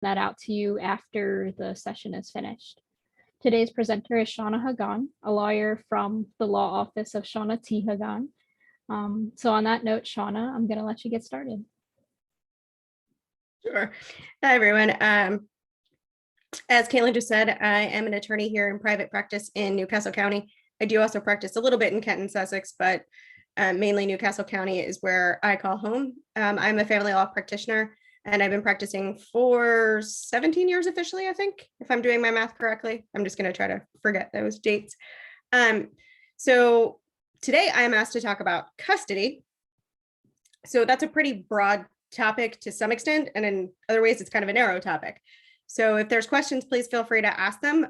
that out to you after the session is finished. Today's presenter is Shauna Hagan, a lawyer from the law office of Shauna T. Hagan. So on that note, Shauna, I'm going to let you get started. Sure. Hi, everyone. As Caitlin just said, I am an attorney here in private practice in Newcastle County. I do also practice a little bit in Kent and Sussex, but mainly Newcastle County is where I call home. I'm a family law practitioner, and I've been practicing for 17 years officially, I think, if I'm doing my math correctly. I'm just going to try to forget those dates. So today I am asked to talk about custody. So that's a pretty broad topic to some extent, and in other ways, it's kind of a narrow topic. So if there's questions, please feel free to ask them,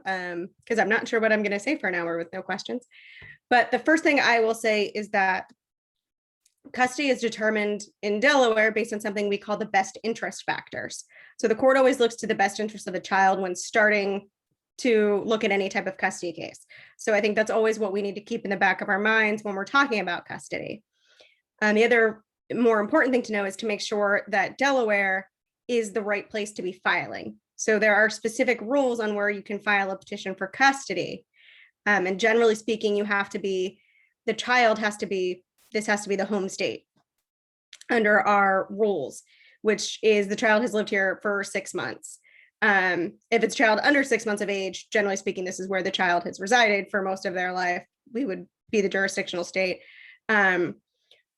because I'm not sure what I'm going to say for an hour with no questions. But the first thing I will say is that custody is determined in Delaware based on something we call the best interest factors. So the court always looks to the best interest of the child when starting to look at any type of custody case. So I think that's always what we need to keep in the back of our minds when we're talking about custody. The other more important thing to know is to make sure that Delaware is the right place to be filing. So there are specific rules on where you can file a petition for custody. And generally speaking, you have to be, the child has to be, this has to be the home state under our rules, which is the child has lived here for 6 months. If it's a child under 6 months of age, generally speaking, this is where the child has resided for most of their life. We would be the jurisdictional state.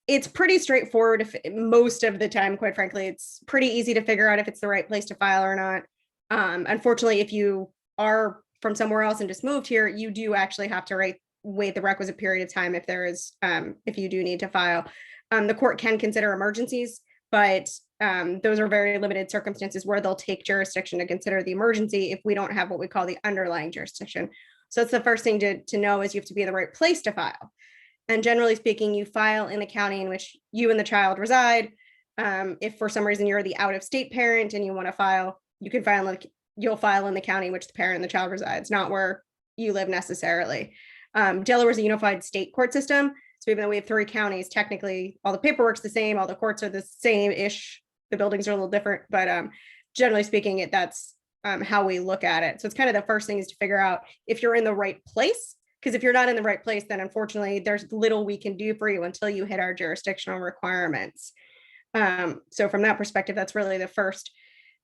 It's pretty straightforward if most of the time, quite frankly. It's pretty easy to figure out if it's the right place to file or not. Unfortunately, if you are from somewhere else and just moved here, you do actually have to wait the requisite period of time if there is, if you do need to file. The court can consider emergencies, but those are very limited circumstances where they'll take jurisdiction to consider the emergency if we don't have what we call the underlying jurisdiction. So that's the first thing to know, is you have to be in the right place to file. And generally speaking, you file in the county in which you and the child reside. If for some reason you're the out-of-state parent and you want to file, you can file, you'll file in the county in which the parent and the child resides, not where you live necessarily. Delaware is a unified state court system. So even though we have 3 counties, technically all the paperwork's the same, all the courts are the same-ish. The buildings are a little different, but generally speaking, that's how we look at it. So it's kind of the first thing is to figure out if you're in the right place, because if you're not in the right place, then unfortunately there's little we can do for you until you hit our jurisdictional requirements. So from that perspective, that's really the first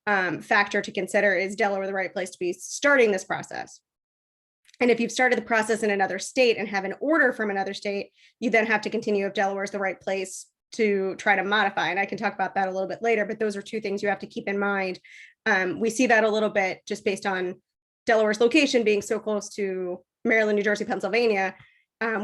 factor to consider, is Delaware the right place to be starting this process. And if you've started the process in another state and have an order from another state, you then have to continue if Delaware is the right place to try to modify. And I can talk about that a little bit later, but those are 2 things you have to keep in mind. We see that a little bit just based on Delaware's location being so close to Maryland, New Jersey, Pennsylvania.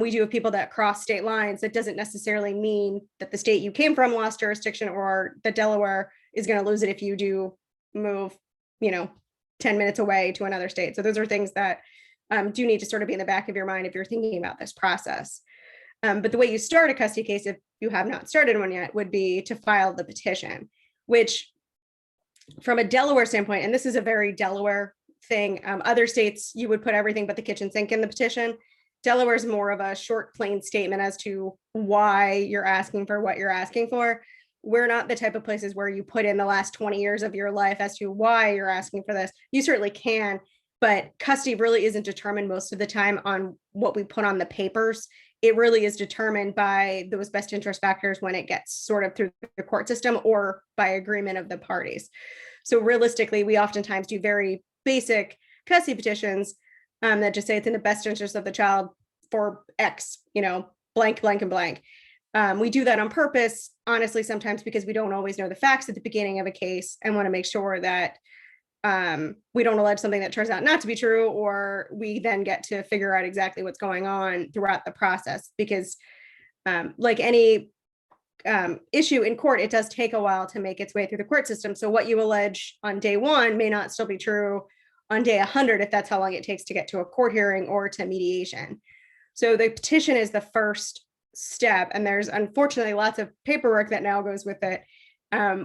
We do have people that cross state lines. That doesn't necessarily mean that the state you came from lost jurisdiction, or that Delaware is going to lose it if you do move, 10 minutes away to another state. So those are things that do need to sort of be in the back of your mind if you're thinking about this process. But the way you start a custody case, if you have not started one yet, would be to file the petition, which from a Delaware standpoint, and this is a very Delaware thing, other states, you would put everything but the kitchen sink in the petition. Delaware is more of a short, plain statement as to why you're asking for what you're asking for. We're not the type of places where you put in the last 20 years of your life as to why you're asking for this. You certainly can, but custody really isn't determined most of the time on what we put on the papers. It really is determined by those best interest factors when it gets sort of through the court system or by agreement of the parties. So realistically, we oftentimes do very basic custody petitions that just say it's in the best interest of the child for X, blank, blank, and blank. We do that on purpose, honestly, sometimes because we don't always know the facts at the beginning of a case and want to make sure that we don't allege something that turns out not to be true, or we then get to figure out exactly what's going on throughout the process. Because like any issue in court, it does take a while to make its way through the court system. So what you allege on day 1 may not still be true on day 100 if that's how long it takes to get to a court hearing or to mediation. So the petition is the first step, and there's unfortunately lots of paperwork that now goes with it,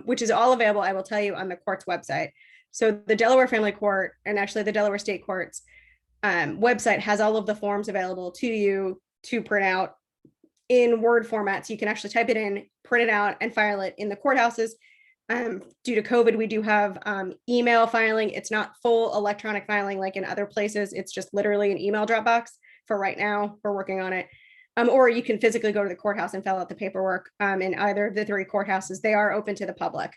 which is all available, I will tell you, on the court's website. So the Delaware Family Court, and actually the Delaware State Courts website, has all of the forms available to you to print out in Word format. So you can actually type it in, print it out, and file it in the courthouses. Due to COVID, we do have email filing. It's not full electronic filing like in other places. It's just literally an email drop box for right now. We're working on it. Or you can physically go to the courthouse and fill out the paperwork in either of the 3 courthouses. They are open to the public,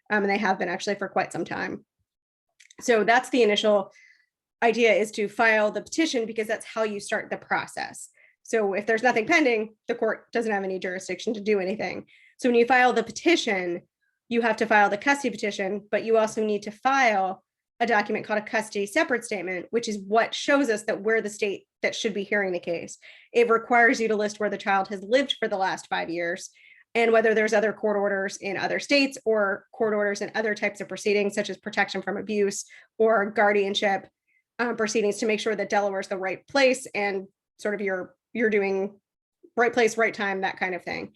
and they have been actually for quite some time. So that's the initial idea, is to file the petition, because that's how you start the process. So if there's nothing pending, the court doesn't have any jurisdiction to do anything. So when you file the petition, you have to file the custody petition, but you also need to file a document called a custody separate statement, which is what shows us that we're the state that should be hearing the case. It requires you to list where the child has lived for the last 5 years, and whether there's other court orders in other states or court orders in other types of proceedings, such as protection from abuse or guardianship proceedings, to make sure that Delaware is the right place and sort of you're doing right place, right time, that kind of thing.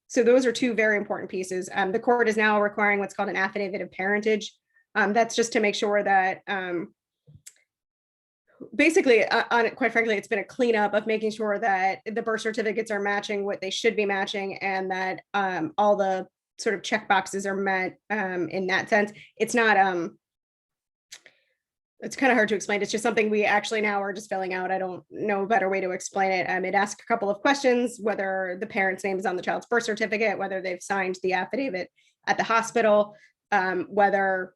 So those are 2 very important pieces. The court is now requiring what's called an affidavit of parentage. That's just to make sure that basically, quite frankly, it's been a cleanup of making sure that the birth certificates are matching what they should be matching, and that all the sort of check boxes are met in that sense. It's not, it's kind of hard to explain. It's just something we actually now are just filling out. I don't know a better way to explain it. It asks a couple of questions: whether the parent's name is on the child's birth certificate, whether they've signed the affidavit at the hospital, whether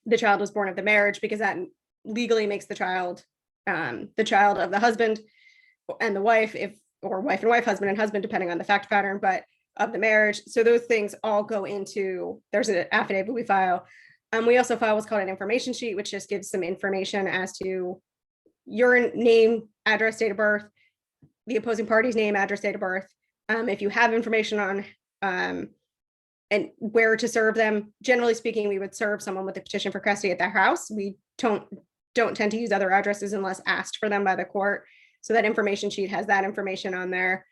the child was born of the marriage, because that legally makes the child of the husband and the wife, or wife and wife, husband and husband, depending on the fact pattern, but of the marriage. So those things all go into, there's an affidavit we file. We also file what's called an information sheet, which just gives some information as to your name, address, date of birth, the opposing party's name, address, date of birth. If you have information on and where to serve them. Generally speaking, we would serve someone with a petition for custody at their house. We don't tend to use other addresses unless asked for them by the court. So that information sheet has that information on there.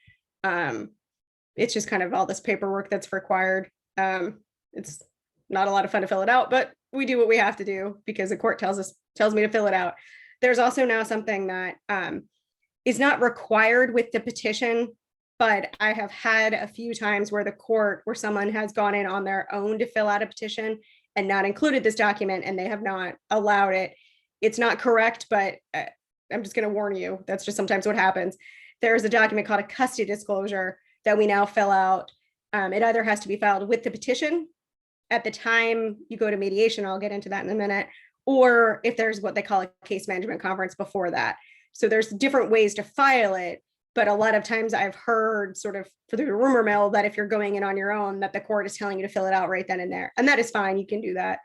It's just kind of all this paperwork that's required. It's not a lot of fun to fill it out, but we do what we have to do because the court tells me to fill it out. There's also now something that is not required with the petition, but I have had a few times where someone has gone in on their own to fill out a petition and not included this document, and they have not allowed it. It's not correct, but I'm just going to warn you, that's just sometimes what happens. There's a document called a custody disclosure that we now fill out. It either has to be filed with the petition at the time you go to mediation, I'll get into that in a minute, or if there's what they call a case management conference before that. So there's different ways to file it, but a lot of times I've heard sort of through the rumor mill that if you're going in on your own, that the court is telling you to fill it out right then and there. And that is fine, you can do that.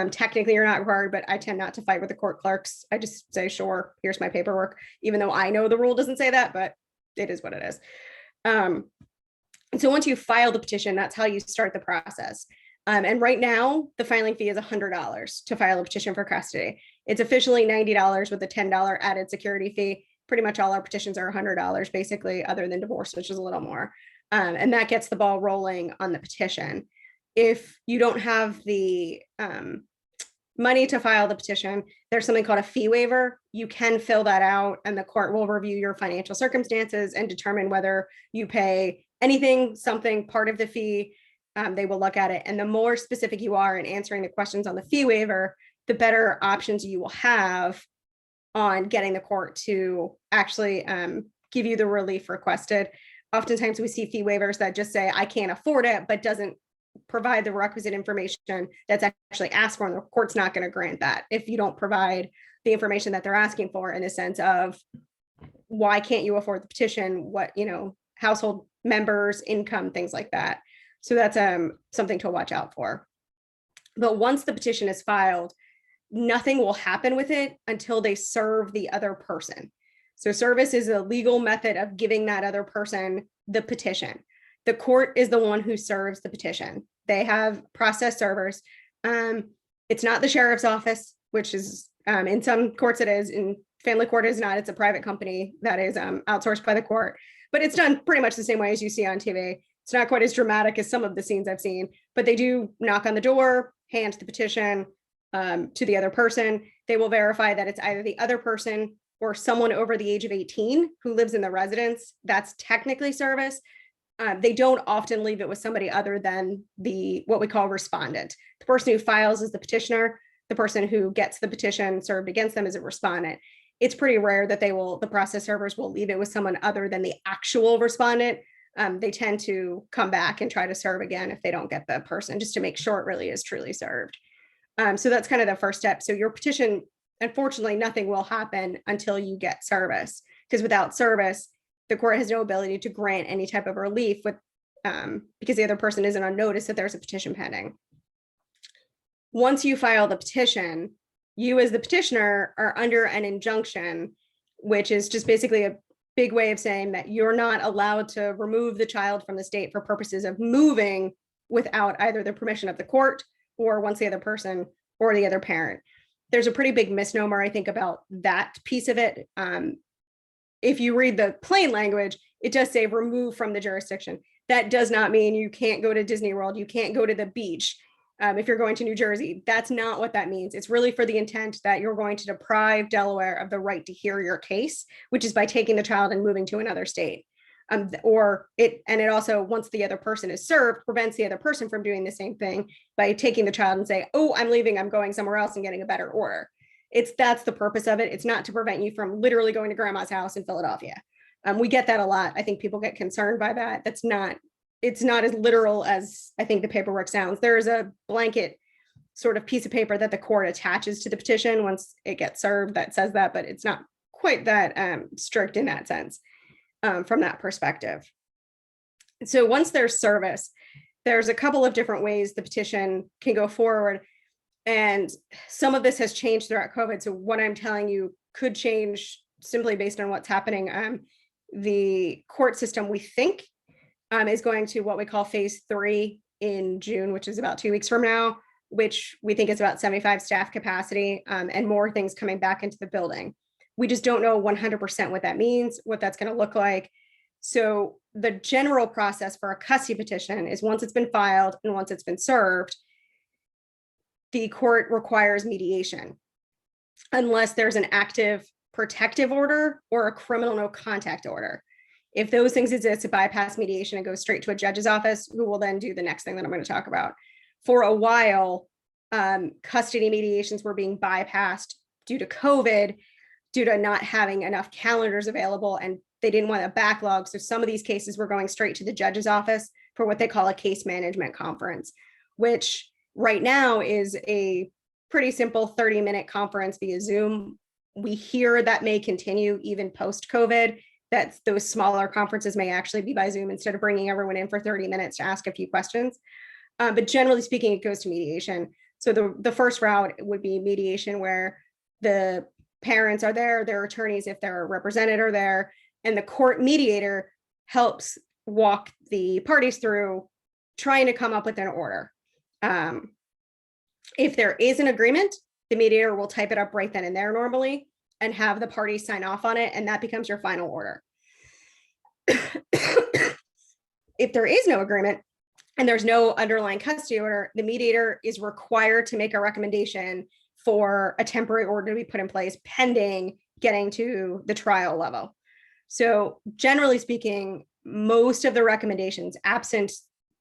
Technically you're not required, but I tend not to fight with the court clerks. I just say, sure, here's my paperwork, even though I know the rule doesn't say that, but it is what it is. So once you file the petition, that's how you start the process. And right now, the filing fee is $100 to file a petition for custody. It's officially $90 with a $10 added security fee. Pretty much all our petitions are $100, basically, other than divorce, which is a little more. And that gets the ball rolling on the petition. If you don't have the money to file the petition, there's something called a fee waiver. You can fill that out, and the court will review your financial circumstances and determine whether you pay anything, something, part of the fee. They will look at it. And the more specific you are in answering the questions on the fee waiver, the better options you will have on getting the court to actually give you the relief requested. Oftentimes we see fee waivers that just say, I can't afford it, but doesn't provide the requisite information that's actually asked for. And the court's not going to grant that if you don't provide the information that they're asking for, in the sense of why can't you afford the petition, what, household members, income, things like that. So that's something to watch out for. But once the petition is filed, nothing will happen with it until they serve the other person. So service is a legal method of giving that other person the petition. The court is the one who serves the petition. They have process servers. It's not the sheriff's office, which is in some courts it is. In family court, it is not. It's a private company that is outsourced by the court. But it's done pretty much the same way as you see on TV. It's not quite as dramatic as some of the scenes I've seen, but they do knock on the door, hand the petition to the other person. They will verify that it's either the other person or someone over the age of 18 who lives in the residence. That's technically service. They don't often leave it with somebody other than what we call respondent. The person who files is the petitioner. The person who gets the petition served against them is a respondent. It's pretty rare that the process servers will leave it with someone other than the actual respondent. They tend to come back and try to serve again if they don't get the person, just to make sure it really is truly served. So that's kind of the first step. So your petition, unfortunately, nothing will happen until you get service, because without service, the court has no ability to grant any type of relief because the other person isn't on notice that there's a petition pending. Once you file the petition, you as the petitioner are under an injunction, which is just basically a big way of saying that you're not allowed to remove the child from the state for purposes of moving without either the permission of the court or once the other person or the other parent. There's a pretty big misnomer, I think, about that piece of it. If you read the plain language, it does say remove from the jurisdiction. That does not mean you can't go to Disney World, you can't go to the beach. If you're going to New Jersey, that's not what that means. It's really for the intent that you're going to deprive Delaware of the right to hear your case, which is by taking the child and moving to another state. It also, once the other person is served, prevents the other person from doing the same thing by taking the child and say, oh, I'm leaving, I'm going somewhere else and getting a better order. That's the purpose of it. It's not to prevent you from literally going to grandma's house in Philadelphia. We get that a lot. I think people get concerned by that. It's not as literal as I think the paperwork sounds. There is a blanket sort of piece of paper that the court attaches to the petition once it gets served that says that, but it's not quite that strict in that sense from that perspective. So once there's service, there's a couple of different ways the petition can go forward. And some of this has changed throughout COVID. So what I'm telling you could change simply based on what's happening. The court system, we think, is going to what we call phase 3 in June, which is about 2 weeks from now, which we think is about 75 staff capacity and more things coming back into the building. We just don't know 100% what that means, what that's going to look like. So the general process for a custody petition is once it's been filed and once it's been served, the court requires mediation unless there's an active protective order or a criminal no contact order. If those things exist, it bypass mediation and goes straight to a judge's office, who will then do the next thing that I'm going to talk about. For a while, custody mediations were being bypassed due to COVID, due to not having enough calendars available, and they didn't want a backlog. So some of these cases were going straight to the judge's office for what they call a case management conference, which right now is a pretty simple 30-minute conference via Zoom. We hear that may continue even post-COVID, that those smaller conferences may actually be by Zoom instead of bringing everyone in for 30 minutes to ask a few questions. But generally speaking, it goes to mediation. So the first route would be mediation where the parents are there, their attorneys, if they're represented, are there, and the court mediator helps walk the parties through trying to come up with an order. If there is an agreement, the mediator will type it up right then and there normally and have the parties sign off on it, and that becomes your final order. If there is no agreement and there's no underlying custody order, the mediator is required to make a recommendation for a temporary order to be put in place pending getting to the trial level. So generally speaking, most of the recommendations, absent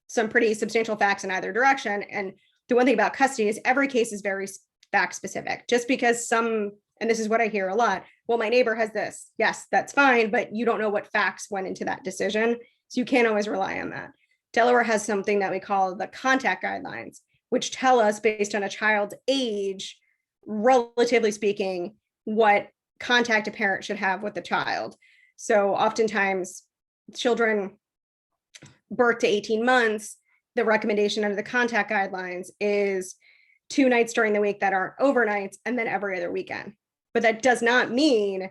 some pretty substantial facts in either direction, and the one thing about custody is every case is very fact specific. Just because and this is what I hear a lot, well, my neighbor has this. Yes, that's fine, but you don't know what facts went into that decision. So you can't always rely on that. Delaware has something that we call the contact guidelines, which tell us based on a child's age, relatively speaking, what contact a parent should have with the child. So oftentimes children birth to 18 months, the recommendation under the contact guidelines is 2 nights during the week that aren't overnights and then every other weekend. But that does not mean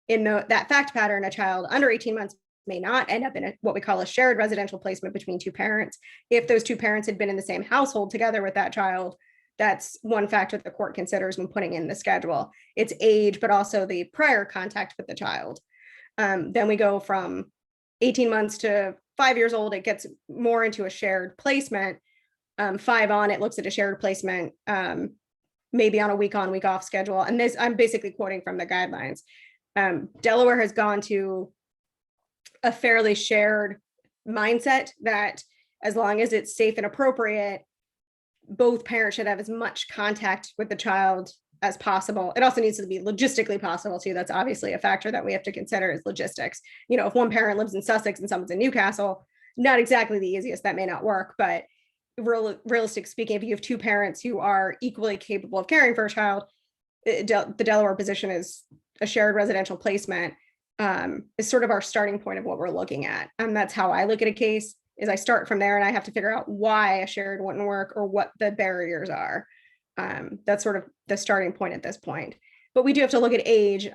in that fact pattern, a child under 18 months may not end up in what we call a shared residential placement between 2 parents. If those 2 parents had been in the same household together with that child, that's one factor the court considers when putting in the schedule. It's age, but also the prior contact with the child. Then we go from 18 months to 5 years old, it gets more into a shared placement. 5 on, it looks at a shared placement, maybe on a week on, week off schedule. And this, I'm basically quoting from the guidelines. Delaware has gone to a fairly shared mindset that as long as it's safe and appropriate, both parents should have as much contact with the child as possible. It also needs to be logistically possible too. That's obviously a factor that we have to consider is logistics. You know, if one parent lives in Sussex and someone's in Newcastle, not exactly the easiest, that may not work, but realistic speaking, if you have two parents who are equally capable of caring for a child, the Delaware position is a shared residential placement, is sort of our starting point of what we're looking at. And that's how I look at a case, is I start from there and I have to figure out why a shared wouldn't work or what the barriers are. That's sort of the starting point at this point. But we do have to look at age,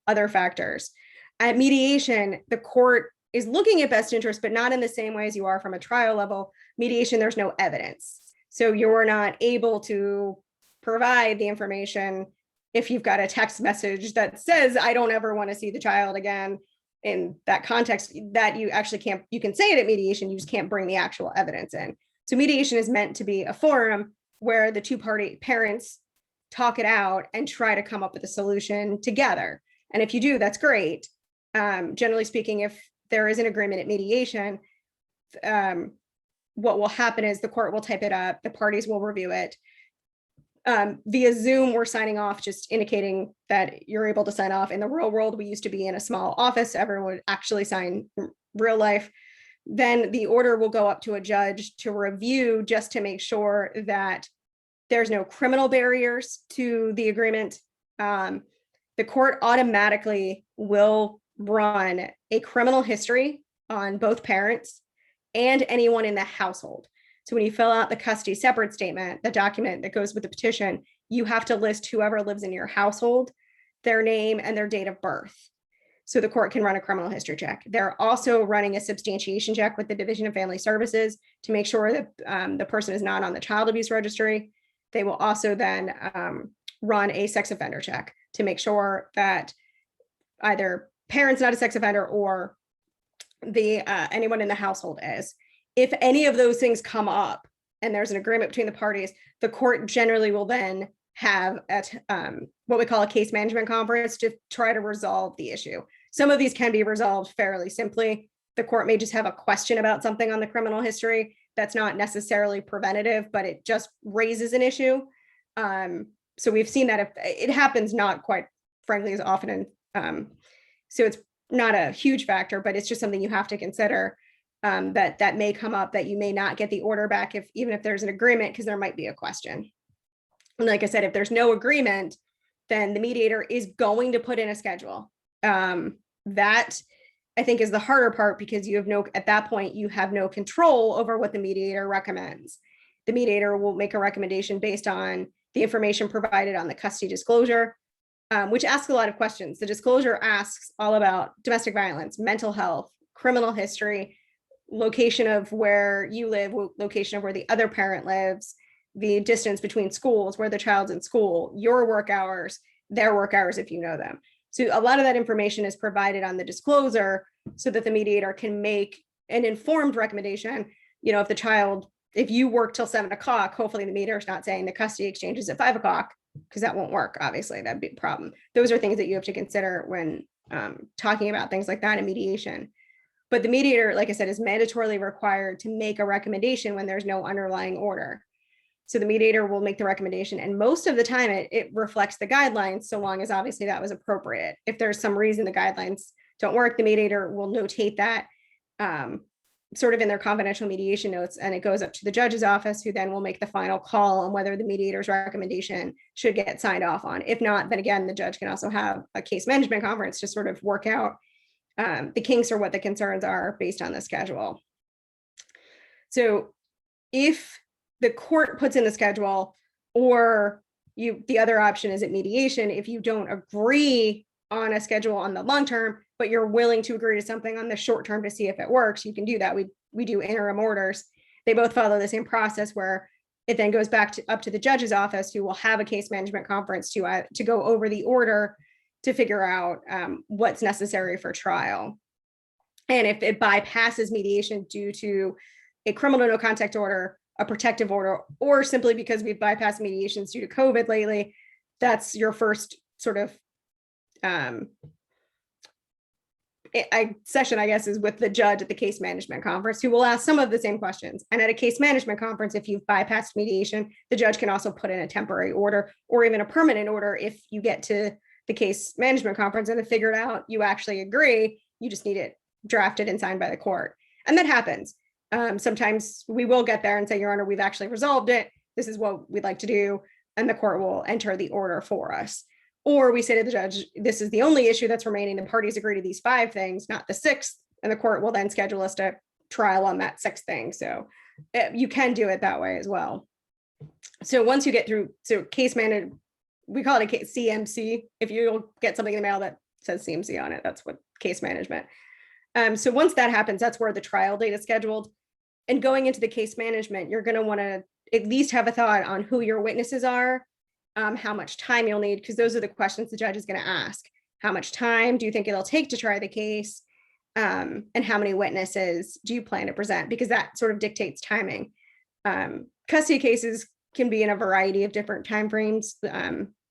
other factors. At mediation, the court is looking at best interest, but not in the same way as you are from a trial level. Mediation, there's no evidence. So you're not able to provide the information if you've got a text message that says, I don't ever want to see the child again. In that context, that you actually can't, you can say it at mediation, you just can't bring the actual evidence in. So mediation is meant to be a forum where the two-party parents talk it out and try to come up with a solution together. And if you do, that's great. Generally speaking, if there is an agreement at mediation, what will happen is the court will type it up, the parties will review it. Via Zoom, we're signing off, just indicating that you're able to sign off. In the real world, we used to be in a small office, everyone would actually sign real life. Then the order will go up to a judge to review, just to make sure that there's no criminal barriers to the agreement. The court automatically will run a criminal history on both parents and anyone in the household. So when you fill out the custody separate statement, the document that goes with the petition, you have to list whoever lives in your household, their name and their date of birth. So the court can run a criminal history check. They're also running a substantiation check with the Division of Family Services to make sure that the person is not on the child abuse registry. They will also then run a sex offender check to make sure that either parent's not a sex offender or the anyone in the household is. If any of those things come up and there's an agreement between the parties, the court generally will then have what we call a case management conference to try to resolve the issue. Some of these can be resolved fairly simply. The court may just have a question about something on the criminal history that's not necessarily preventative, but it just raises an issue. So we've seen that if it happens, not quite frankly as often. So it's not a huge factor, but it's just something you have to consider. That may come up, that you may not get the order back even if there's an agreement, because there might be a question. And like I said, if there's no agreement, then the mediator is going to put in a schedule. That I think is the harder part, because at that point, you have no control over what the mediator recommends. The mediator will make a recommendation based on the information provided on the custody disclosure, which asks a lot of questions. The disclosure asks all about domestic violence, mental health, criminal history, location of where you live, location of where the other parent lives, the distance between schools, where the child's in school, your work hours, their work hours if you know them. So a lot of that information is provided on the disclosure so that the mediator can make an informed recommendation. You know, if you work till 7 o'clock, hopefully the mediator is not saying the custody exchange is at 5 o'clock, because that won't work. Obviously, that'd be a problem. Those are things that you have to consider when talking about things like that in mediation. But the mediator, like I said, is mandatorily required to make a recommendation when there's no underlying order. So the mediator will make the recommendation, and most of the time it reflects the guidelines, so long as obviously that was appropriate. If there's some reason the guidelines don't work, the mediator will notate that sort of in their confidential mediation notes, and it goes up to the judge's office, who then will make the final call on whether the mediator's recommendation should get signed off on. If not, then again, the judge can also have a case management conference to sort of work out the kinks or what the concerns are based on the schedule. So if the court puts in the schedule, or the other option is at mediation, if you don't agree on a schedule on the long term, but you're willing to agree to something on the short term to see if it works, you can do that. We do interim orders. They both follow the same process, where it then goes back up to the judge's office, who will have a case management conference to go over the order to figure out what's necessary for trial. And if it bypasses mediation due to a criminal no contact order, a protective order, or simply because we've bypassed mediations due to COVID lately, that's your first sort of session, I guess, is with the judge at the case management conference, who will ask some of the same questions. And at a case management conference, if you've bypassed mediation, the judge can also put in a temporary order or even a permanent order if you get to the case management conference and have figured out you actually agree, you just need it drafted and signed by the court. And that happens. Sometimes we will get there and say, Your Honor, we've actually resolved it. This is what we'd like to do. And the court will enter the order for us. Or we say to the judge, this is the only issue that's remaining. The parties agree to these 5 things, not the 6th. And the court will then schedule us to trial on that 6th thing. So you can do it that way as well. So once you get through, so case management, we call it a CMC. If you'll get something in the mail that says CMC on it, that's what case management. So once that happens, that's where the trial date is scheduled. And going into the case management, you're going to want to at least have a thought on who your witnesses are, how much time you'll need, because those are the questions the judge is going to ask. How much time do you think it'll take to try the case? And how many witnesses do you plan to present? Because that sort of dictates timing. Custody cases can be in a variety of different timeframes,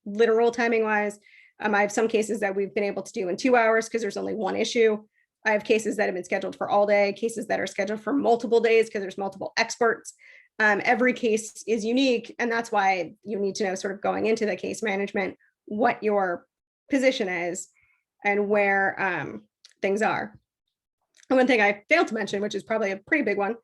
literal timing wise. I have some cases that we've been able to do in 2 hours because there's only one issue. I have cases that have been scheduled for all day, cases that are scheduled for multiple days because there's multiple experts. Every case is unique, and that's why you need to know, sort of going into the case management, what your position is and where things are. And one thing I failed to mention, which is probably a pretty big one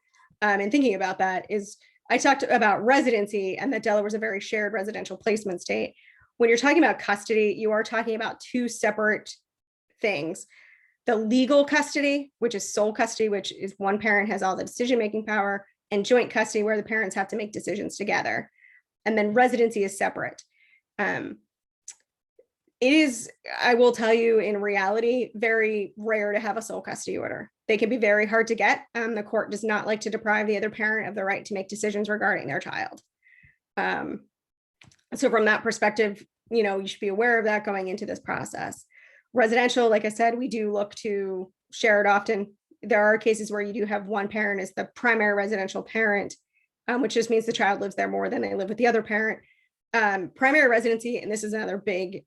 in thinking about that, is I talked about residency and that Delaware is a very shared residential placement state. When you're talking about custody, you are talking about 2 separate things. The legal custody, which is sole custody, which is one parent has all the decision-making power, and joint custody, where the parents have to make decisions together. And then residency is separate. It is, I will tell you, in reality, very rare to have a sole custody order. They can be very hard to get. The court does not like to deprive the other parent of the right to make decisions regarding their child. So from that perspective, you should be aware of that going into this process. Residential, like I said, we do look to share it often. There are cases where you do have one parent as the primary residential parent, which just means the child lives there more than they live with the other parent. Primary residency, and this is another big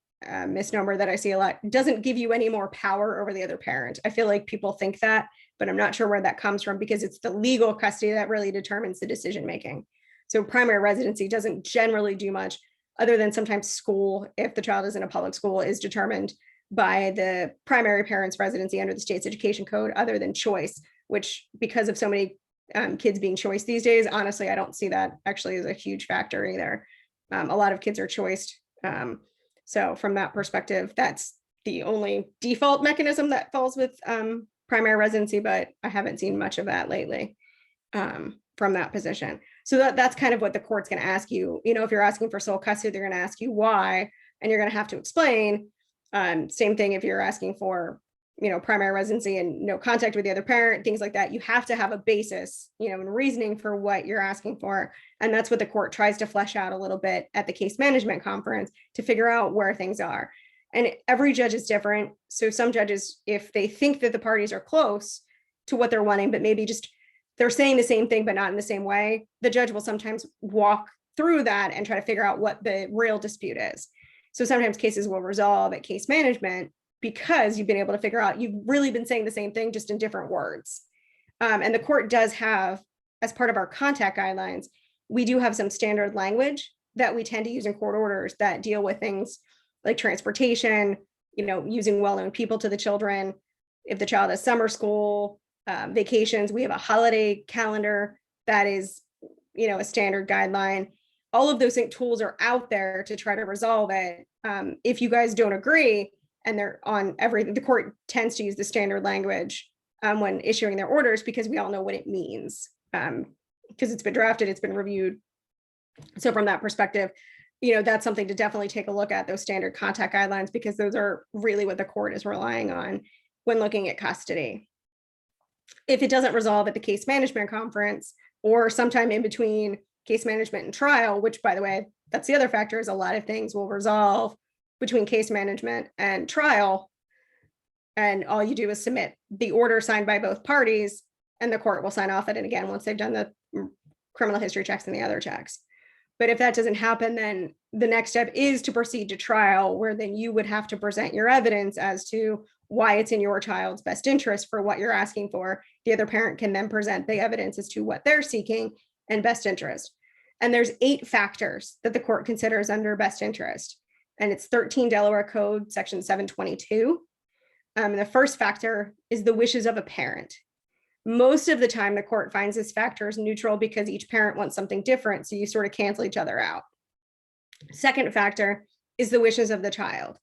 misnomer that I see a lot, doesn't give you any more power over the other parent. I feel like people think that, but I'm not sure where that comes from, because it's the legal custody that really determines the decision making. So primary residency doesn't generally do much other than sometimes school, if the child is in a public school, is determined by the primary parent's residency under the state's education code, other than choice, which, because of so many kids being choice these days, honestly, I don't see that actually as a huge factor either. A lot of kids are choiced. So from that perspective, that's the only default mechanism that falls with primary residency, but I haven't seen much of that lately from that position. So that's kind of what the court's going to ask you. If you're asking for sole custody, they're going to ask you why, and you're going to have to explain. Same thing if you're asking for, primary residency and no contact with the other parent, things like that. You have to have a basis, and reasoning for what you're asking for. And that's what the court tries to flesh out a little bit at the case management conference to figure out where things are. And every judge is different. So some judges, if they think that the parties are close to what they're wanting, but maybe just they're saying the same thing, but not in the same way, the judge will sometimes walk through that and try to figure out what the real dispute is. So sometimes cases will resolve at case management because you've been able to figure out you've really been saying the same thing, just in different words. And the court does have, as part of our contact guidelines, we do have some standard language that we tend to use in court orders that deal with things like transportation, using well-known people to the children. If the child has summer school, vacations, we have a holiday calendar that is, a standard guideline. All of those tools are out there to try to resolve it. If you guys don't agree and they're on everything, the court tends to use the standard language when issuing their orders, because we all know what it means, because it's been drafted, it's been reviewed. So from that perspective, that's something to definitely take a look at, those standard contact guidelines, because those are really what the court is relying on when looking at custody. If it doesn't resolve at the case management conference or sometime in between case management and trial, which, by the way, that's the other factor, is a lot of things will resolve between case management and trial. And all you do is submit the order signed by both parties, and the court will sign off at it again once they've done the criminal history checks and the other checks. But if that doesn't happen, then the next step is to proceed to trial, where then you would have to present your evidence as to why it's in your child's best interest for what you're asking for. The other parent can then present the evidence as to what they're seeking and best interest. And there's 8 factors that the court considers under best interest. And it's 13 Delaware Code, section 722. The first factor is the wishes of a parent. Most of the time, the court finds this factor is neutral because each parent wants something different, so you sort of cancel each other out. Second factor is the wishes of the child.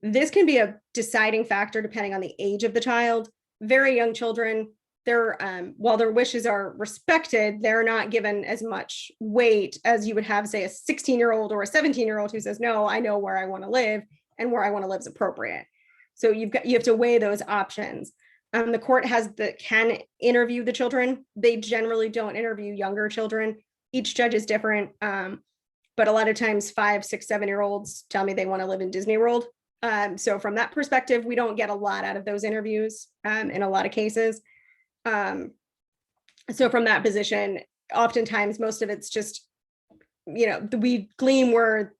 This can be a deciding factor depending on the age of the child. Very young children, while their wishes are respected, they're not given as much weight as you would have, say, a 16-year-old or a 17-year-old who says, no, I know where I want to live, and where I want to live is appropriate. So you have to weigh those options. The court can interview the children. They generally don't interview younger children. Each judge is different. But a lot of times 5, 6, 7-year-olds tell me they want to live in Disney World. So from that perspective, we don't get a lot out of those interviews in a lot of cases. So from that position, oftentimes most of it's just, we glean where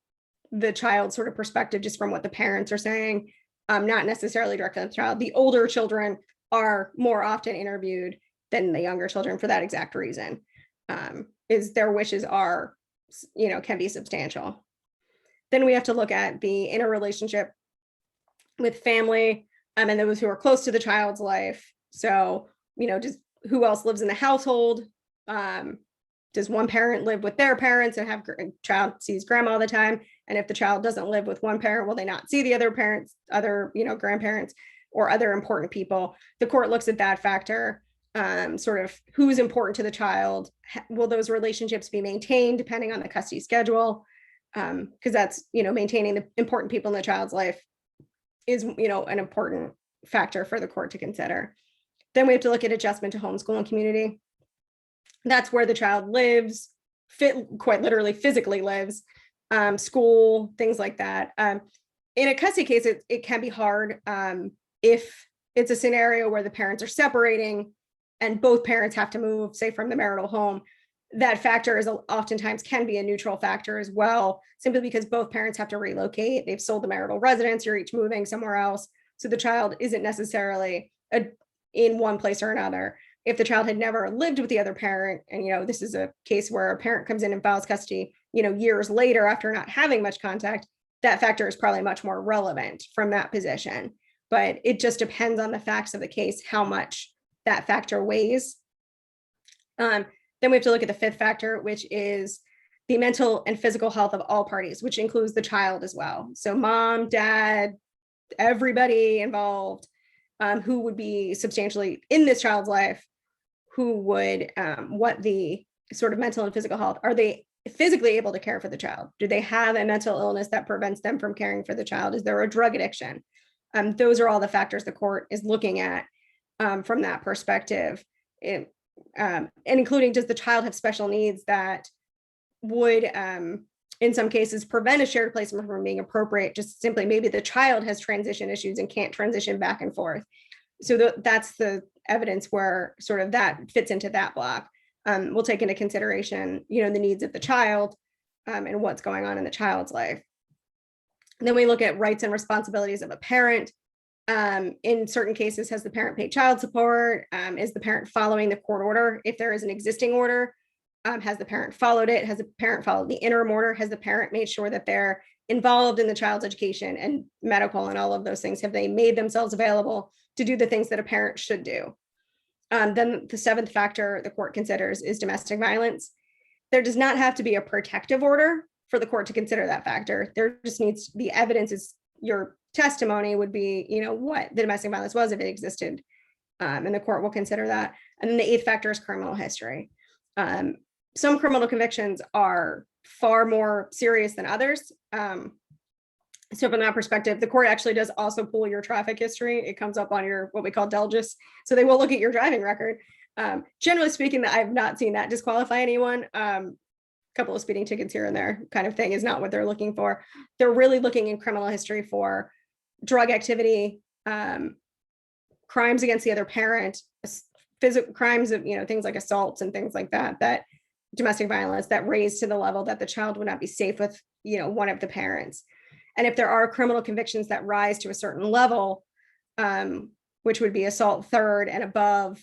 the child's sort of perspective just from what the parents are saying, not necessarily directly on the child. The older children are more often interviewed than the younger children for that exact reason, is their wishes are, can be substantial. Then we have to look at the interrelationship with family and those who are close to the child's life. So, just who else lives in the household? Does one parent live with their parents and have child sees grandma all the time? And if the child doesn't live with one parent, will they not see the other parents, other, grandparents or other important people? The court looks at that factor, sort of who's important to the child. Will those relationships be maintained depending on the custody schedule? Because that's, maintaining the important people in the child's life is, an important factor for the court to consider. Then we have to look at adjustment to homeschool and community. That's where the child lives, quite literally physically lives, school, things like that. In a custody case, it can be hard if it's a scenario where the parents are separating and both parents have to move, say, from the marital home. That factor is oftentimes can be a neutral factor as well, simply because both parents have to relocate. They've sold the marital residence, you're each moving somewhere else. So the child isn't necessarily in one place or another. If the child had never lived with the other parent, and this is a case where a parent comes in and files custody, years later after not having much contact, that factor is probably much more relevant from that position. But it just depends on the facts of the case, how much that factor weighs. Then we have to look at the 5th factor, which is the mental and physical health of all parties, which includes the child as well. So mom, dad, everybody involved, who would be substantially in this child's life, who would, what the sort of mental and physical health, are they physically able to care for the child? Do they have a mental illness that prevents them from caring for the child? Is there a drug addiction? Those are all the factors the court is looking at from that perspective. And including, does the child have special needs that would, in some cases, prevent a shared placement from being appropriate? Just simply, maybe the child has transition issues and can't transition back and forth. So that's the evidence where sort of that fits into that block. We'll take into consideration, the needs of the child and what's going on in the child's life. And then we look at rights and responsibilities of a parent. In certain cases, has the parent paid child support? Is the parent following the court order? If there is an existing order, has the parent followed it? Has the parent followed the interim order? Has the parent made sure that they're involved in the child's education and medical and all of those things? Have they made themselves available to do the things that a parent should do? Then the 7th factor the court considers is domestic violence. There does not have to be a protective order for the court to consider that factor. There just needs the evidence is your testimony would be, what the domestic violence was if it existed, and the court will consider that. And then the 8th factor is criminal history. Some criminal convictions are far more serious than others. So from that perspective, the court actually does also pull your traffic history. It comes up on your, what we call DELGIS. So they will look at your driving record. Generally speaking, that I've not seen that disqualify anyone. Couple of speeding tickets here and there kind of thing is not what they're looking for. They're really looking in criminal history for drug activity, crimes against the other parent, physical crimes of, things like assaults and things like that, that domestic violence that raise to the level that the child would not be safe with, one of the parents. And if there are criminal convictions that rise to a certain level, which would be assault third and above,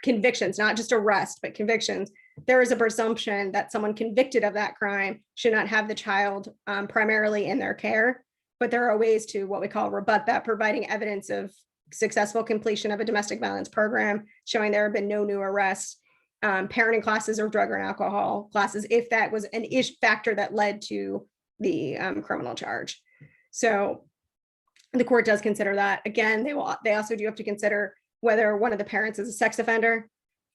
convictions, not just arrest, but convictions, there is a presumption that someone convicted of that crime should not have the child primarily in their care. But there are ways to what we call rebut that, providing evidence of successful completion of a domestic violence program, showing there have been no new arrests, parenting classes or drug or alcohol classes, if that was an factor that led to the criminal charge. So the court does consider that. Again, they also do have to consider whether one of the parents is a sex offender.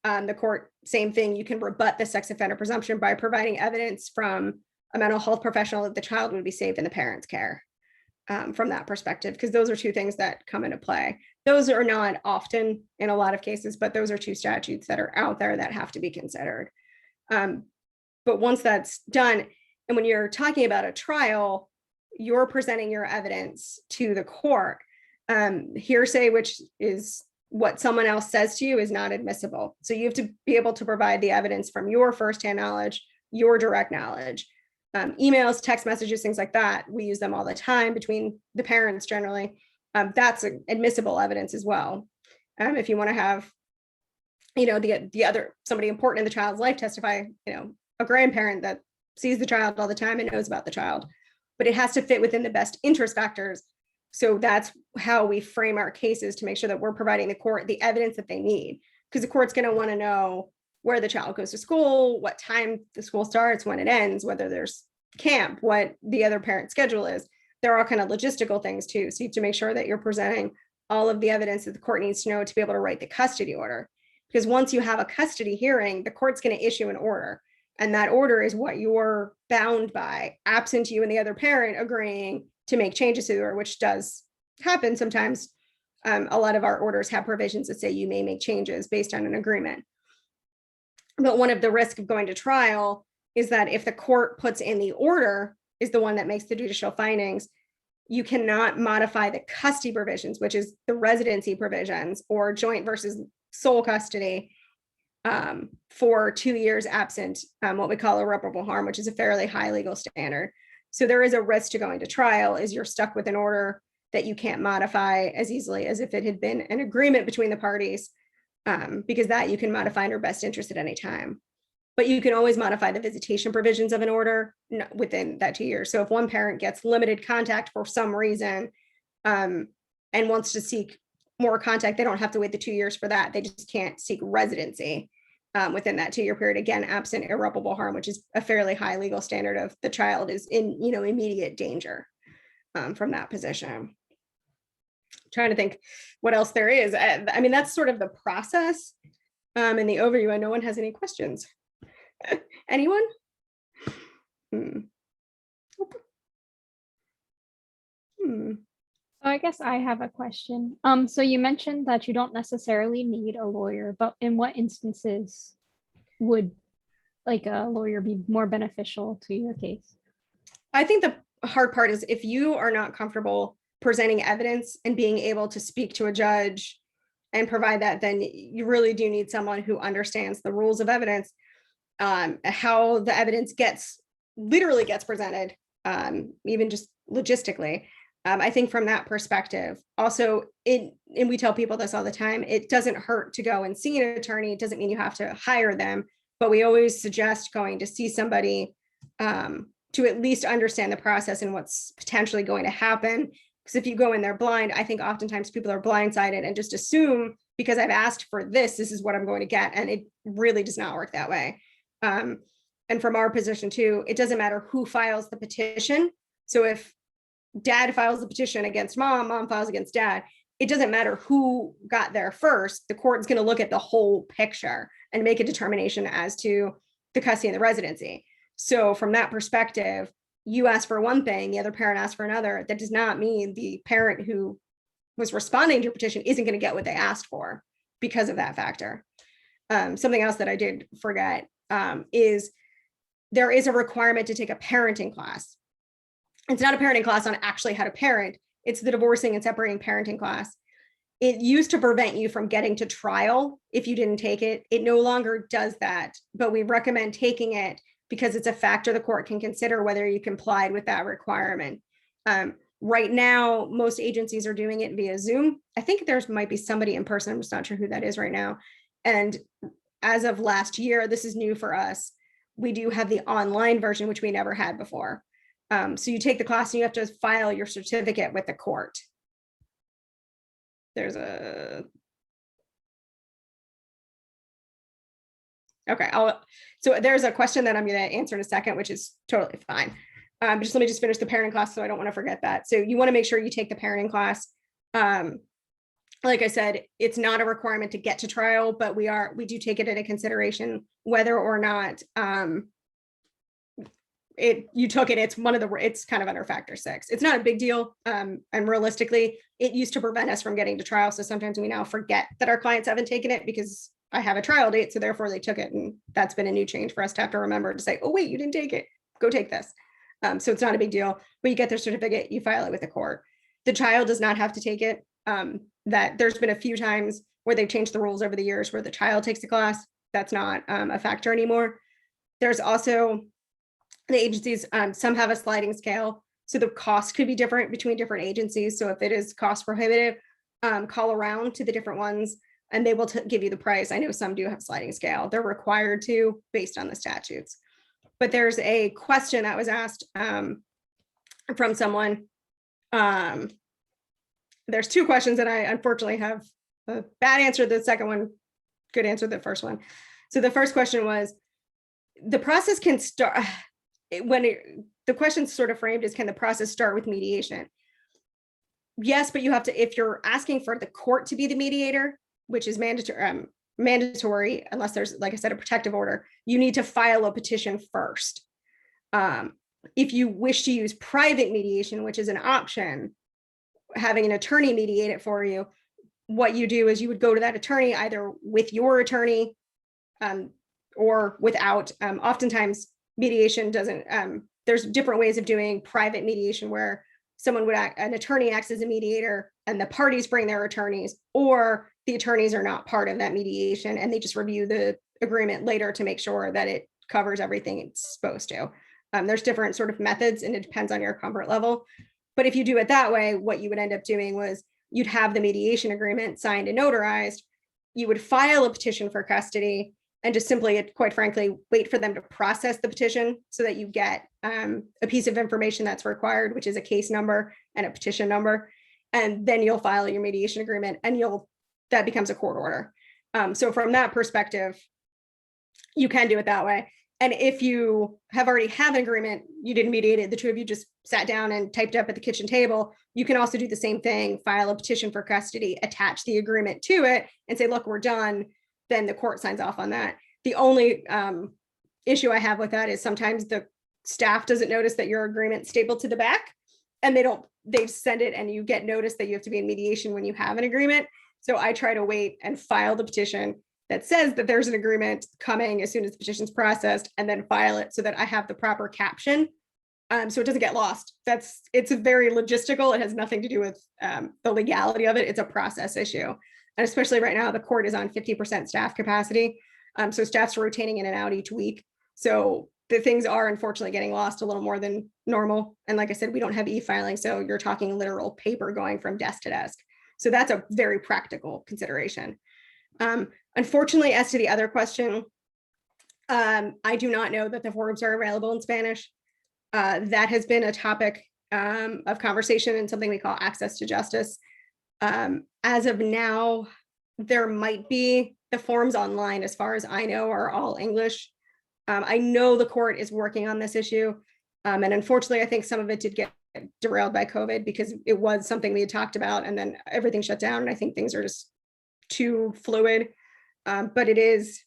The court, same thing, you can rebut the sex offender presumption by providing evidence from a mental health professional that the child would be safe in the parent's care. From that perspective, because those are two things that come into play. Those are not often in a lot of cases, but those are two statutes that are out there that have to be considered. But once that's done, and when you're talking about a trial, you're presenting your evidence to the court. Hearsay, which is what someone else says to you, is not admissible. So you have to be able to provide the evidence from your firsthand knowledge, your direct knowledge. Emails, text messages, things like that, we use them all the time between the parents generally. That's admissible evidence as well. If you want to have, the other, somebody important in the child's life testify, a grandparent that sees the child all the time and knows about the child, but it has to fit within the best interest factors. So that's how we frame our cases, to make sure that we're providing the court the evidence that they need, because the court's going to want to know where the child goes to school, what time the school starts, when it ends, whether there's camp, what the other parent's schedule is. There are kind of logistical things too. So you have to make sure that you're presenting all of the evidence that the court needs to know to be able to write the custody order. Because once you have a custody hearing, the court's going to issue an order. And that order is what you're bound by, absent you and the other parent agreeing to make changes to the order, which does happen sometimes. A lot of our orders have provisions that say you may make changes based on an agreement. But one of the risks of going to trial is that if the court puts in the order, is the one that makes the judicial findings, you cannot modify the custody provisions, which is the residency provisions or joint versus sole custody, for 2 years absent what we call irreparable harm, which is a fairly high legal standard. So there is a risk to going to trial, is you're stuck with an order that you can't modify as easily as if it had been an agreement between the parties. Because that you can modify in your best interest at any time. But you can always modify the visitation provisions of an order within that 2 years. So if one parent gets limited contact for some reason and wants to seek more contact, they don't have to wait the 2 years for that. They just can't seek residency within that 2 year period, again, absent irreparable harm, which is a fairly high legal standard of the child is in immediate danger from that position. Trying to think what else there is. I mean, that's sort of the process and the overview. And no one has any questions. Anyone? So I guess I have a question. So you mentioned that you don't necessarily need a lawyer, but in what instances would like a lawyer be more beneficial to your case? I think the hard part is if you are not comfortable presenting evidence and being able to speak to a judge and provide that, then you really do need someone who understands the rules of evidence, how the evidence literally gets presented, even just logistically. I think from that perspective, also, and we tell people this all the time, it doesn't hurt to go and see an attorney. It doesn't mean you have to hire them, but we always suggest going to see somebody to at least understand the process and what's potentially going to happen. Because if you go in there blind, I think oftentimes people are blindsided and just assume because I've asked for this is what I'm going to get. And it really does not work that way. And from our position too, it doesn't matter who files the petition. So if dad files the petition against mom, mom files against dad, it doesn't matter who got there first. The court's going to look at the whole picture and make a determination as to the custody and the residency. So from that perspective, you ask for one thing, the other parent asks for another. That does not mean the parent who was responding to your petition isn't going to get what they asked for because of that factor. Something else that I did forget is there is a requirement to take a parenting class. It's not a parenting class on actually how to parent. It's the divorcing and separating parenting class. It used to prevent you from getting to trial if you didn't take it. It no longer does that, but we recommend taking it because it's a factor the court can consider whether you complied with that requirement. Right now, most agencies are doing it via Zoom. I think there's might be somebody in person. I'm just not sure who that is right now. And as of last year, this is new for us. We do have the online version, which we never had before. So you take the class and you have to file your certificate with the court. There's a, okay, so there's a question that I'm going to answer in a second, which is totally fine. Just let me just finish the parenting class so I don't want to forget that. So you want to make sure you take the parenting class. Like I said, it's not a requirement to get to trial, but we do take it into consideration whether or not you took it. It's kind of under factor 6. It's not a big deal. And realistically, it used to prevent us from getting to trial. So sometimes we now forget that our clients haven't taken it because I have a trial date. So therefore they took it. And that's been a new change for us to have to remember to say, oh, wait, you didn't take it. Go take this. So it's not a big deal, but you get their certificate, you file it with the court. The child does not have to take it. That there's been a few times where they've changed the rules over the years where the child takes the class. That's not a factor anymore. There's also the agencies, some have a sliding scale. So the cost could be different between different agencies. So if it is cost prohibitive, call around to the different ones and they will give you the price. I know some do have sliding scale. They're required to based on the statutes. But there's a question that was asked from someone. There's 2 questions that I unfortunately have a bad answer to the second one, good answer to the first one. So the first question was, the process can start, the question sort of framed is, can the process start with mediation? Yes, but you have to, if you're asking for the court to be the mediator, which is mandatory, unless there's, like I said, a protective order, you need to file a petition first. If you wish to use private mediation, which is an option, having an attorney mediate it for you, what you do is you would go to that attorney either with your attorney or without. Oftentimes mediation doesn't, there's different ways of doing private mediation where someone would an attorney acts as a mediator and the parties bring their attorneys, or the attorneys are not part of that mediation and they just review the agreement later to make sure that it covers everything it's supposed to. There's different sort of methods and it depends on your comfort level. But if you do it that way, what you would end up doing was you'd have the mediation agreement signed and notarized. You would file a petition for custody and just simply, quite frankly, wait for them to process the petition so that you get a piece of information that's required, which is a case number and a petition number. And then you'll file your mediation agreement and that becomes a court order. So from that perspective, you can do it that way. And if you have already have an agreement, you didn't mediate it, the two of you just sat down and typed up at the kitchen table, you can also do the same thing, file a petition for custody, attach the agreement to it and say, look, we're done. Then the court signs off on that. The only issue I have with that is sometimes the staff doesn't notice that your agreement's stapled to the back and they send it and you get notice that you have to be in mediation when you have an agreement. So I try to wait and file the petition that says that there's an agreement coming as soon as the petition's processed and then file it so that I have the proper caption. So it doesn't get lost. It's a very logistical. It has nothing to do with the legality of it. It's a process issue. And especially right now, the court is on 50% staff capacity. So staff's rotating in and out each week. So the things are unfortunately getting lost a little more than normal. And like I said, we don't have e-filing. So you're talking literal paper going from desk to desk. So that's a very practical consideration. Unfortunately, as to the other question, I do not know that the forums are available in Spanish. That has been a topic of conversation and something we call access to justice. As of now, there might be the forums online, as far as I know, are all English. I know the court is working on this issue. And unfortunately, I think some of it did get derailed by COVID because it was something we had talked about and then everything shut down. And I think things are just too fluid. But it is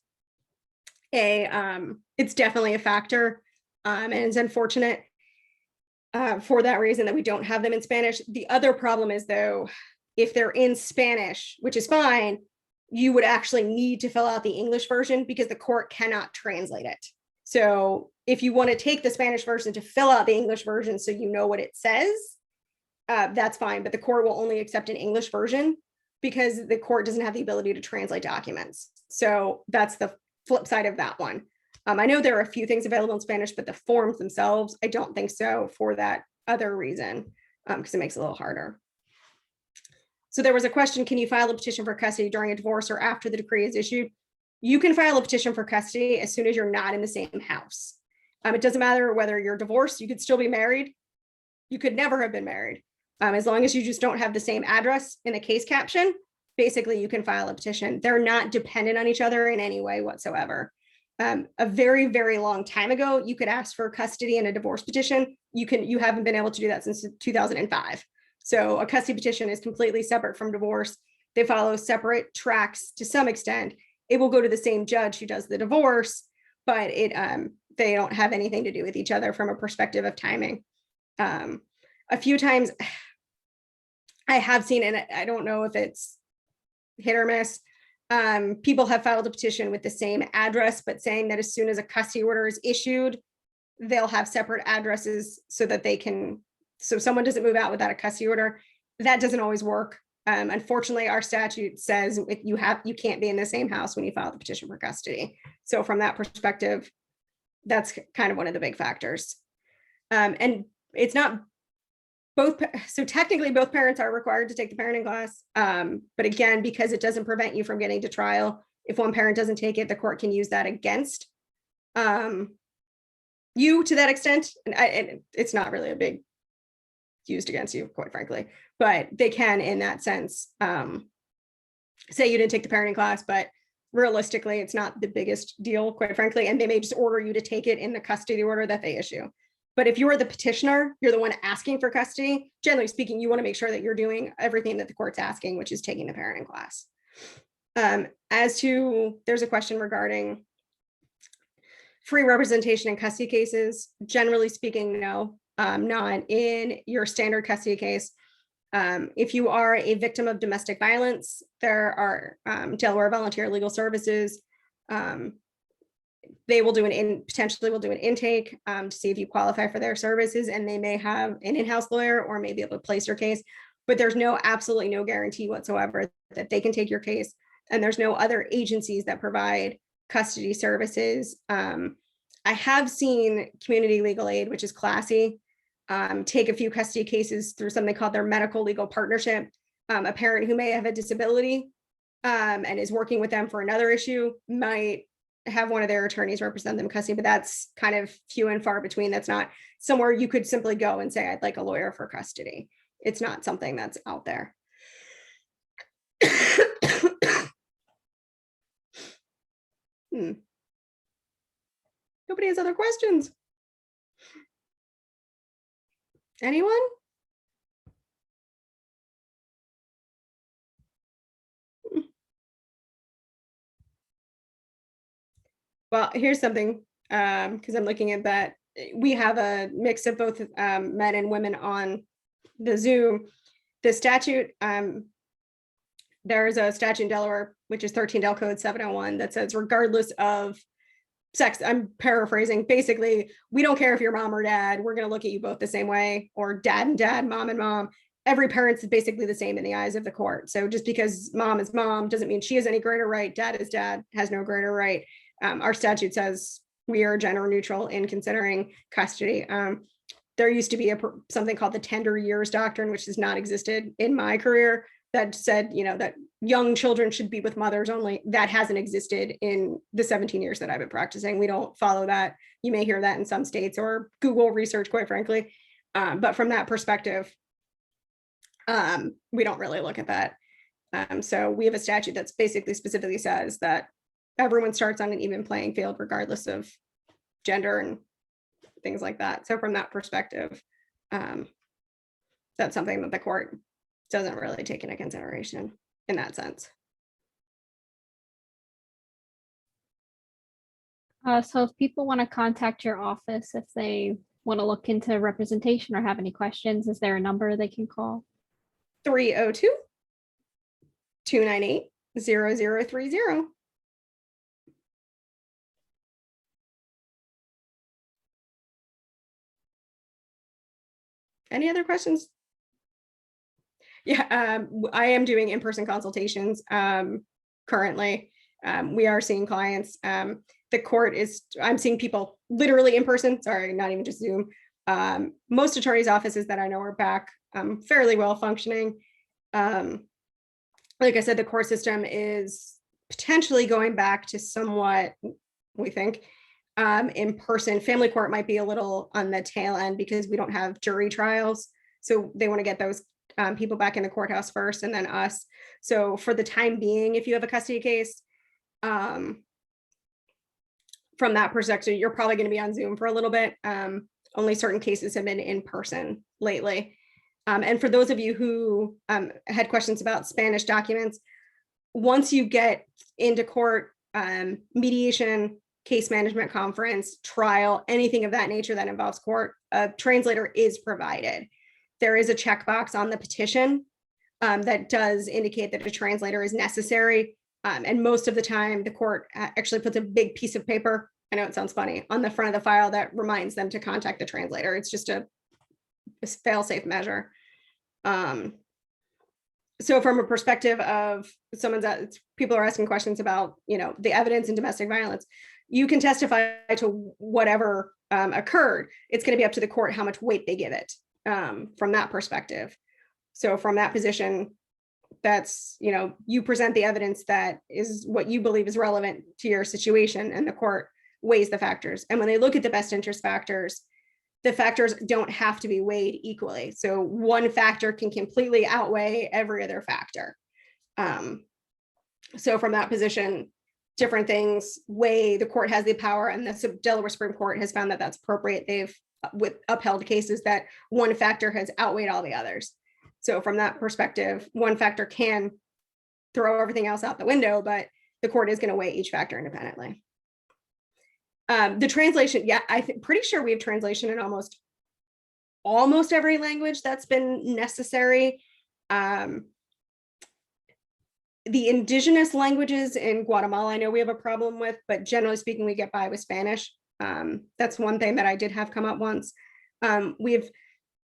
it's definitely a factor. And it's unfortunate for that reason that we don't have them in Spanish. The other problem is, though, if they're in Spanish, which is fine, you would actually need to fill out the English version because the court cannot translate it. So if you want to take the Spanish version to fill out the English version so you know what it says, that's fine. But the court will only accept an English version because the court doesn't have the ability to translate documents. So that's the flip side of that one. I know there are a few things available in Spanish, but the forms themselves, I don't think so for that other reason, because it makes it a little harder. So there was a question, can you file a petition for custody during a divorce or after the decree is issued? You can file a petition for custody as soon as you're not in the same house. It doesn't matter whether you're divorced, you could still be married. You could never have been married. As long as you just don't have the same address in the case caption, basically you can file a petition. They're not dependent on each other in any way whatsoever. A very, very long time ago, you could ask for custody in a divorce petition. You haven't been able to do that since 2005. So a custody petition is completely separate from divorce. They follow separate tracks to some extent. It will go to the same judge who does the divorce, but they don't have anything to do with each other from a perspective of timing. A few times I have seen, and I don't know if it's hit or miss, people have filed a petition with the same address, but saying that as soon as a custody order is issued, they'll have separate addresses so that so someone doesn't move out without a custody order. That doesn't always work. Unfortunately, our statute says you can't be in the same house when you file the petition for custody. So from that perspective, that's kind of one of the big factors. And it's not both, so technically both parents are required to take the parenting class. But again, because it doesn't prevent you from getting to trial, if one parent doesn't take it, the court can use that against you to that extent. And it's not really a big used against you, quite frankly, but they can, in that sense, say you didn't take the parenting class, but realistically, it's not the biggest deal, quite frankly, and they may just order you to take it in the custody order that they issue. But if you're the petitioner, you're the one asking for custody, generally speaking, you want to make sure that you're doing everything that the court's asking, which is taking the parenting class. There's a question regarding free representation in custody cases. Generally speaking, no, not in your standard custody case. If you are a victim of domestic violence, there are Delaware Volunteer Legal Services. They will potentially will do an intake to see if you qualify for their services, and they may have an in-house lawyer or may be able to place your case, but there's absolutely no guarantee whatsoever that they can take your case. And there's no other agencies that provide custody services. I have seen Community Legal Aid, which is classy, take a few custody cases through something called their medical legal partnership. A parent who may have a disability and is working with them for another issue might have one of their attorneys represent them in custody, but that's kind of few and far between. That's not somewhere you could simply go and say, I'd like a lawyer for custody. It's not something that's out there. Nobody has other questions? Anyone? Well, here's something, because I'm looking at that. We have a mix of both men and women on the Zoom. The statute, there's a statute in Delaware, which is 13 Del Code 701, that says regardless of sex, I'm paraphrasing, basically, we don't care if you're mom or dad, we're going to look at you both the same way, or dad and dad, mom and mom. Every parent's basically the same in the eyes of the court. So just because mom is mom doesn't mean she has any greater right. Dad is dad, has no greater right. Our statute says we are gender neutral in considering custody. There used to be something called the tender years doctrine, which has not existed in my career, that said, that young children should be with mothers only. That hasn't existed in the 17 years that I've been practicing. We don't follow that. You may hear that in some states or Google research, quite frankly. But from that perspective, we don't really look at that. So we have a statute that's basically specifically says that everyone starts on an even playing field, regardless of gender and things like that. So from that perspective, that's something that the court doesn't really take into consideration in that sense. So if people want to contact your office, if they want to look into representation or have any questions, is there a number they can call? 302-298-0030. Any other questions? Yeah, I am doing in-person consultations currently. We are seeing clients. The court is, I'm seeing people literally in person, sorry, not even just Zoom. Most attorneys' offices that I know are back fairly well functioning. Like I said, the court system is potentially going back to somewhat, we think, in person. Family court might be a little on the tail end because we don't have jury trials. So they want to get those people back in the courthouse first and then us. So for the time being, if you have a custody case, from that perspective, you're probably going to be on Zoom for a little bit. Only certain cases have been in person lately. And for those of you who had questions about Spanish documents, once you get into court, mediation, case management conference, trial, anything of that nature that involves court, a translator is provided. There is a checkbox on the petition that does indicate that a translator is necessary. And most of the time, the court actually puts a big piece of paper, I know it sounds funny, on the front of the file that reminds them to contact the translator. It's just a fail-safe measure. So from a perspective of people are asking questions about, the evidence in domestic violence, you can testify to whatever occurred. It's going to be up to the court how much weight they give it from that perspective. So from that position, that's, you present the evidence that is what you believe is relevant to your situation, and the court weighs the factors. And when they look at the best interest factors, the factors don't have to be weighed equally. So one factor can completely outweigh every other factor. So from that position, different things weigh, the court has the power, and the Delaware Supreme Court has found that that's appropriate. They've upheld cases that one factor has outweighed all the others. So from that perspective, one factor can throw everything else out the window, but the court is going to weigh each factor independently. The translation, yeah, pretty sure we have translation in almost every language that's been necessary. The indigenous languages in Guatemala, I know we have a problem with, but generally speaking, we get by with Spanish. That's one thing that I did have come up once. We have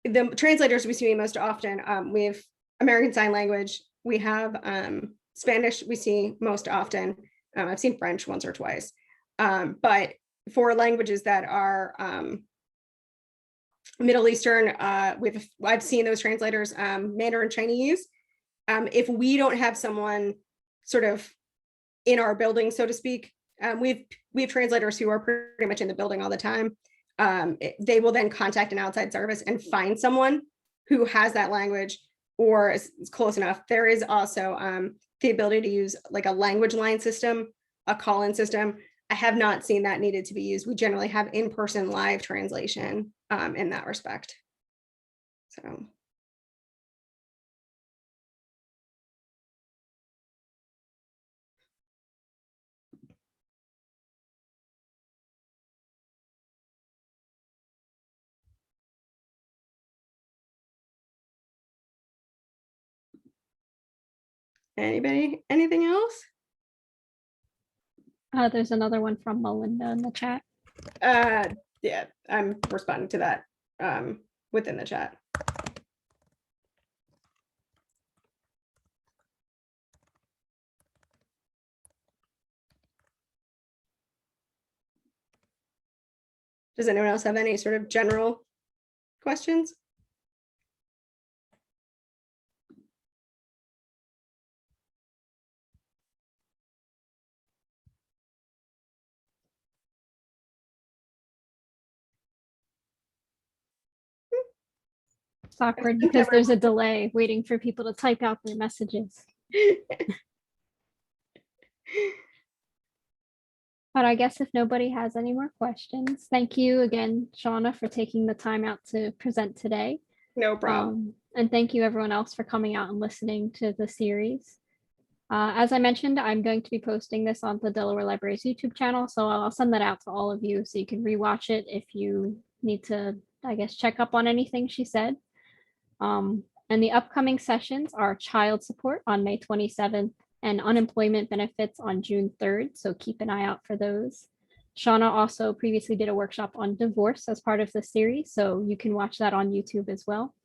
the translators we see most often. We have American Sign Language. We have Spanish we see most often. I've seen French once or twice. But for languages that are Middle Eastern, I've seen those translators, Mandarin Chinese. If we don't have someone sort of in our building, so to speak, we have translators who are pretty much in the building all the time. They will then contact an outside service and find someone who has that language or is close enough. There is also the ability to use like a language line system, a call-in system. I have not seen that needed to be used. We generally have in-person live translation in that respect. So. Anybody, anything else? There's another one from Melinda in the chat. Yeah, I'm responding to that within the chat. Does anyone else have any sort of general questions? It's awkward because there's a delay waiting for people to type out their messages. But I guess if nobody has any more questions, thank you again, Shauna, for taking the time out to present today. No problem. And thank you everyone else for coming out and listening to the series. As I mentioned, I'm going to be posting this on the Delaware Libraries YouTube channel, so I'll send that out to all of you so you can rewatch it if you need to, I guess, check up on anything she said. And the upcoming sessions are child support on May 27th and unemployment benefits on June 3rd. So keep an eye out for those. Shauna also previously did a workshop on divorce as part of the series, so you can watch that on YouTube as well.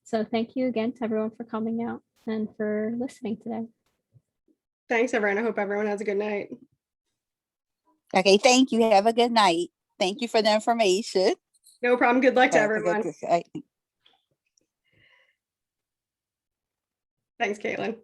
So thank you again to everyone for coming out and for listening today. Thanks, everyone. I hope everyone has a good night. Okay, thank you. Have a good night. Thank you for the information. No problem. Good luck to Have a good- everyone. Thanks, Caitlin.